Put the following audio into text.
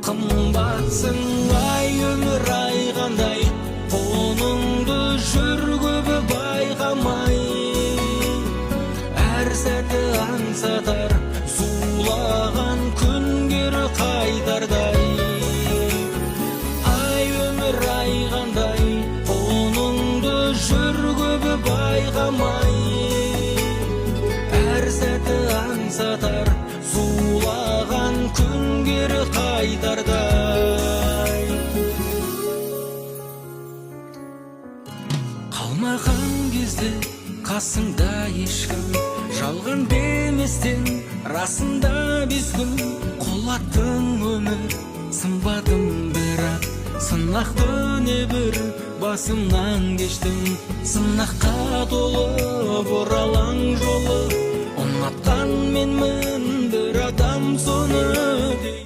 Қымбатсың ай өмір ай қандай, қолыңды жүр көбі байқамай. Әр сәті аңсатар зулаған күндер қайтардай. Ай өмір ай қандай, қолыңды жүр көбі байқамай. Әр сәті аңсатар зулаған күндер қайтардай. Қалмаған кезде қасыңда ешкім, жалған деместен расында біз күн. Құлаттың өмір, сынбадым бірақ, сынақты небір басымнан кештім. Сынаққа толы бұралаң жолы, ұнатқан менмін бір адам соны.